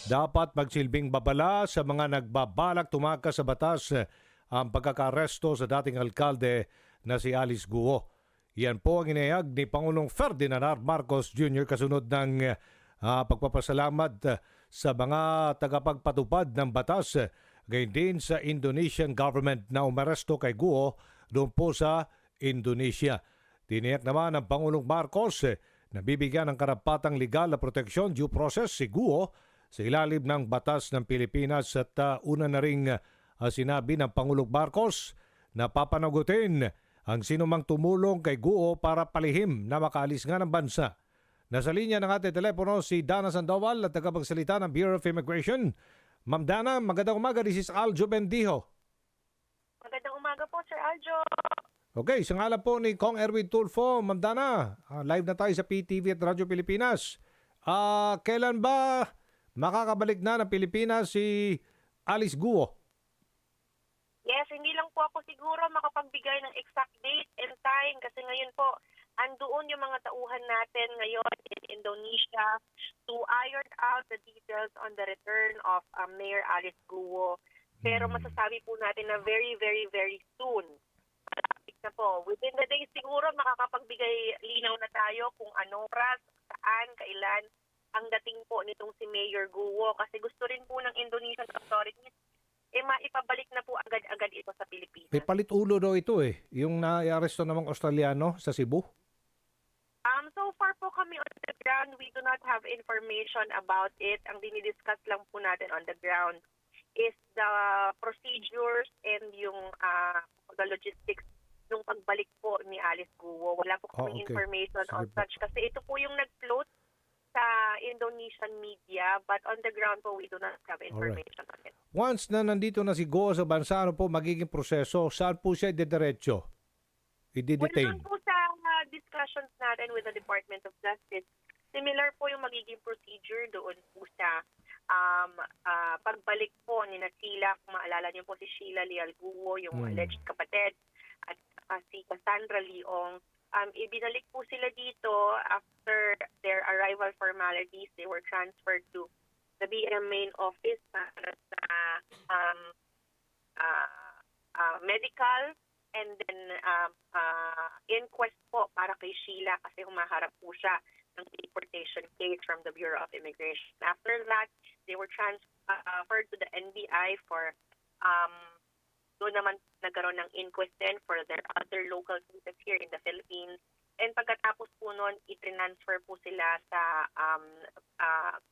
dapat magsilbing babala sa mga nagbabalak tumakas sa batas ang pagkakaresto sa dating alkalde na si Alice Guo. Yan po ang inayag ni Pangulong Ferdinand R. Marcos Jr. kasunod ng pagpapasalamat sa mga tagapagpatupad ng batas, gayon din sa Indonesian government na umaresto kay Guo doon po sa Indonesia. Tiniyak naman ng Pangulong Marcos na bibigyan ng karapatang legal na proteksyon due process si Guo sa ilalim ng batas ng Pilipinas at una na ring sinabi ng Pangulong Marcos na papanagutin ang sinumang tumulong kay Guo para palihim na makaalis nga ng bansa. Nasa linya ng ating telepono si Dana Sandoval at tagapagsalita ng Bureau of Immigration. Ma'am Dana, magandang umaga. This is Aljo Bendijo. Magandang umaga po, Sir Aljo. Okay, sa ngalan po ni Kong Erwin Tulfo, Ma'am Dana, live na tayo sa PTV at Radyo Pilipinas. Kailan ba makakabalik na ng Pilipinas si Alice Guo? Yes, hindi lang po ako siguro makapagbigay ng exact date and time kasi ngayon po, andoon yung mga tauhan natin ngayon in Indonesia to iron out the details on the return of Mayor Alice Guo. Pero masasabi po natin na very, very, very soon. Malapit na po. Within the day siguro makakapagbigay linaw na tayo kung anong oras, saan, kailan ang dating po nitong si Mayor Guo. Kasi gusto rin po ng Indonesian authorities maipabalik na po agad-agad ito sa Pilipinas. May palit ulo daw ito yung naaresto namang Australiano sa Cebu. So far po kami on the ground, we do not have information about it. Ang dinidiscuss lang po natin on the ground is the procedures and yung the logistics nung pagbalik po ni Alice Guo. Wala po kaming information on such kasi ito po yung nag-float sa Indonesian media but on the ground po we do not have information on it. Once na nandito na si Guo sa bansa, ano po magiging proseso? Saan po siya didiretso? I-detain? Well, po sa discussions natin with the Department of Justice, similar po yung magiging procedure doon po sa pagbalik po ni Sheila. Kung maalala niyo po si Sheila Leal Guo, yung alleged kapatid, at si Cassandra Leong. Ibinalik po sila dito after their arrival formalities. They were transferred to the BM main office para sa medical and then inquest po para kay Sheila kasi humaharap po siya ng deportation case from the Bureau of Immigration. After that, they were transferred to the NBI for doon naman nagkaroon ng inquest din for their other local cases here in the Philippines. And pagkatapos po noon, i-transfer po sila sa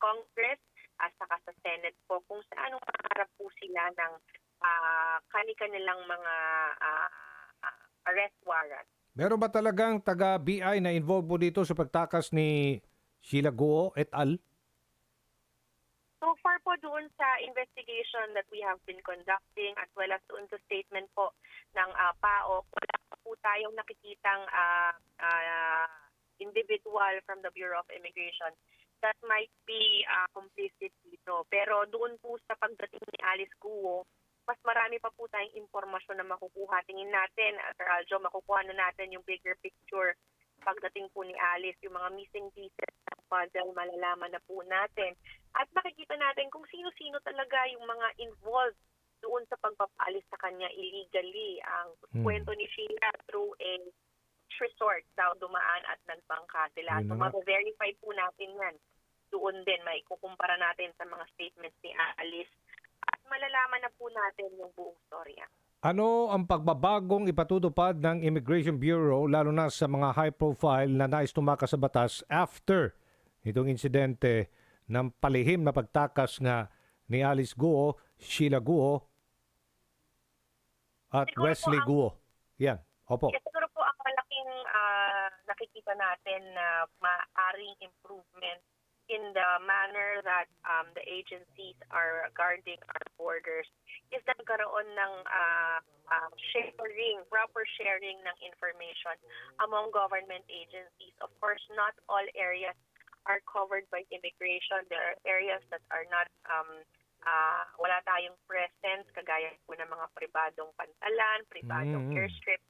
Congress at saka sa Senate po kung saan maharap po sila ng kanilang mga arrest warrant. Meron ba talagang taga-BI na involved po dito sa pagtakas ni Sheila Guo et al.? So far po doon sa investigation that we have been conducting as well as doon sa statement po ng PAO, wala pa po tayong nakikitang individual from the Bureau of Immigration that might be complicit dito. Pero doon po sa pagdating ni Alice Guo, mas marami pa po tayong impormasyon na makukuha. Tingin natin, Sir Aljo, makukuha na natin yung bigger picture pagdating po ni Alice, yung mga missing pieces ng puzzle, malalaman na po natin. At makikita natin kung sino-sino talaga yung mga involved doon sa pagpapalis sa kanya illegally. Ang kwento ni Sheila through a resort daw dumaan at nagbangka sila. So mag-verify po natin yan. Doon din may kukumpara natin sa mga statements ni Alice at malalaman na po natin yung buong storya. Ano ang pagbabagong ipatutupad ng Immigration Bureau lalo na sa mga high profile na nais tumakas sa batas after itong insidente ng palihim na pagtakas nga ni Alice Guo, Sheila Guo at siguro Wesley Guo? Yan, opo. Siguro po ang malaking nakikita natin na maaring improvement in the manner that the agencies are guarding our borders is that nagkaroon ng sharing, proper sharing ng information among government agencies. Of course, not all areas are covered by immigration. There are areas that are not, wala tayong presence, kagaya po ng mga pribadong pantalan, pribadong airstrip,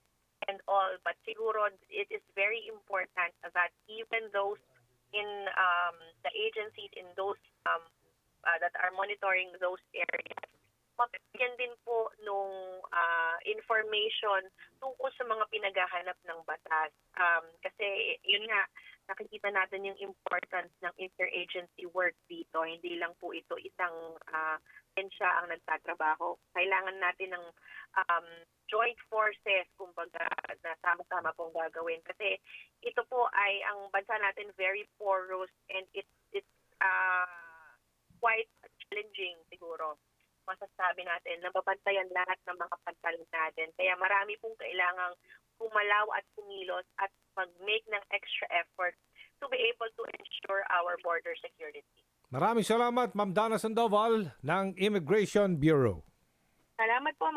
and all. But siguro, it is very important that even those in the agencies in those that are monitoring those areas, mabigyan din po nung information tungkol sa mga pinaghahanap ng batas. Kasi yun nga, nakikita natin yung importance ng interagency work dito. Hindi lang po ito isang siya ang nagtatrabaho. Kailangan natin ng joint forces, kumbaga, na sama-sama pong gagawin. Kasi ito po ay ang bansa natin very porous and it's quite challenging siguro. Masasabi natin, nababantayan lahat ng mga pantalan natin. Kaya marami pong kailangang kumalaw at kumilos at mag-make ng extra effort to be able to ensure our border security. Maraming salamat, Ma'am Dana Sandoval ng Immigration Bureau. Salamat po.